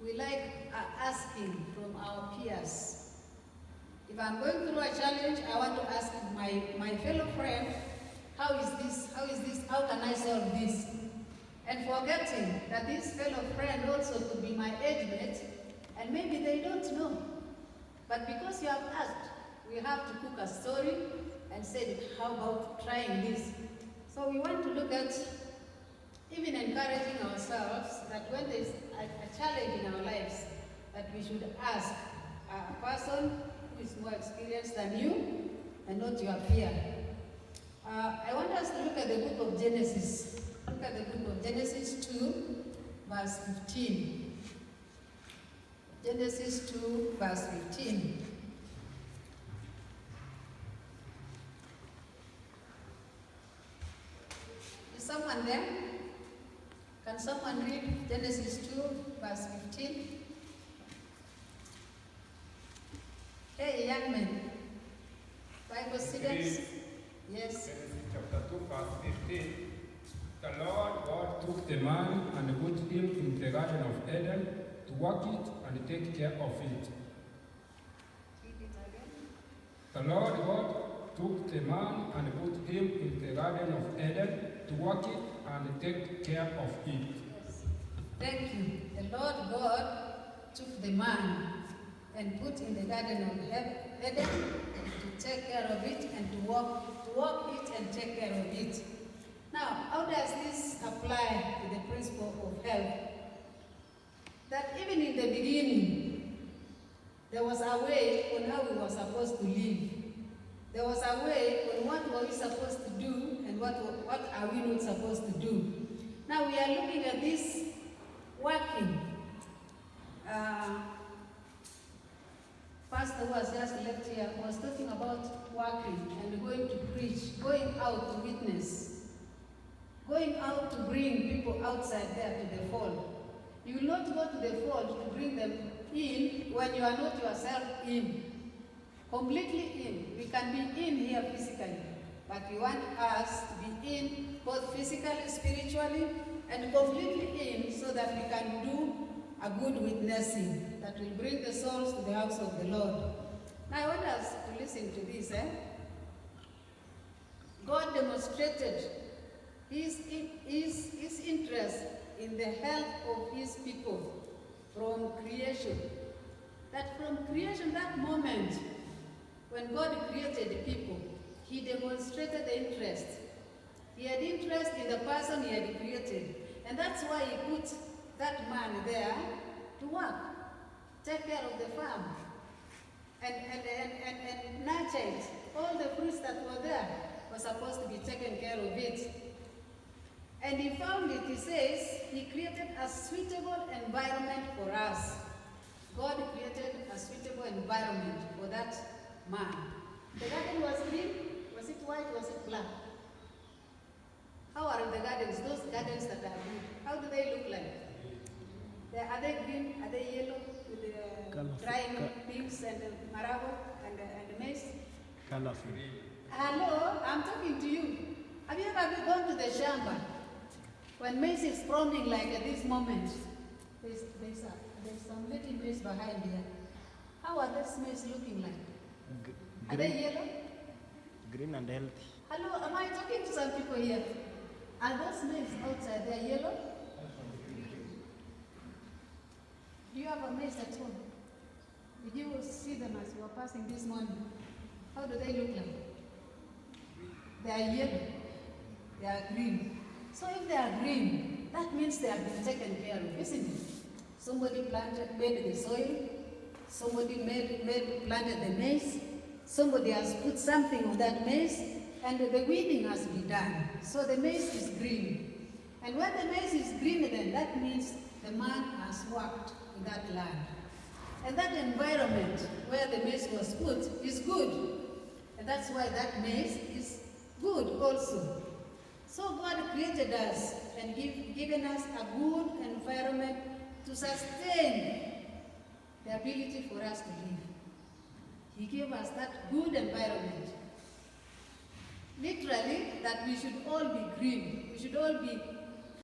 we like asking from our peers. If I'm going through a challenge, I want to ask my fellow friend, how is this? How is this? How can I solve this? And forgetting that this fellow friend also could be my age mate, and maybe they don't know. But because you have asked, we have to cook a story and say, how about trying this? So we want to look at even encouraging ourselves that when there is a challenge in our lives, that we should ask a person who is more experienced than you and not your peer. I want us to look at the book of Genesis. Look at the book of Genesis 2, verse 15. Genesis 2, verse 15. Is someone there? Can someone read Genesis 2, verse 15? Hey, young men. Bible students? Yes. Genesis chapter 2, verse 15. The Lord God took the man and put him in the Garden of Eden to work it and take care of it. Read it again. The Lord God took the man and put him in the Garden of Eden to work it and take care of it. Yes. Thank you. The Lord God took the man and put in the Garden of Eden to take care of it and to walk it and take care of it. Now, how does this apply to the principle of health? That even in the beginning, there was a way on how we were supposed to live. There was a way on what were we supposed to do and what are we not supposed to do. Now we are looking at this working. Pastor who was just left here was talking about working and going to preach, going out to witness, going out to bring people outside there to the fold. You will not go to the fold to bring them in when you are not yourself in, completely in. We can be in here physically, but we want us to be in both physically, spiritually, and completely in so that we can do a good witnessing that will bring the souls to the house of the Lord. Now I want us to listen to this. God demonstrated his interest in the health of his people from creation. That from creation, that moment when God created people, he demonstrated the interest. He had interest in the person he had created. And that's why he put that man there to work, take care of the farm, and nurture it. All the fruits that were there were supposed to be taken care of it. And he found it, he says, he created a suitable environment for us. God created a suitable environment for that man. The garden was green. Was it white? Was it black? How are the gardens, those gardens that are green? How do they look like? Are they green? Are they yellow with the drying leaves and the marago and the maize? Colorful. Hello, I'm talking to you. Have you ever gone to the shamba when maize is sprouting like at this moment? There's some little maize behind here. How are these maize looking like? Are they yellow? Green and healthy. Hello, am I talking to some people here? Are those maize outside? They're yellow? Do you have a maize at home? Did you see them as you were passing this morning? How do they look like? They are yellow. They are green. So if they are green, that means they have been taken care of, isn't it? Somebody made the soil. Somebody planted the maize. Somebody has put something on that maize, and the weeding has been done. So the maize is green. And when the maize is green, then that means the man has worked in that land. And that environment where the maize was put is good. And that's why that maize is good also. So God created us and given us a good environment to sustain the ability for us to live. He gave us that good environment. Literally, that we should all be green. We should all be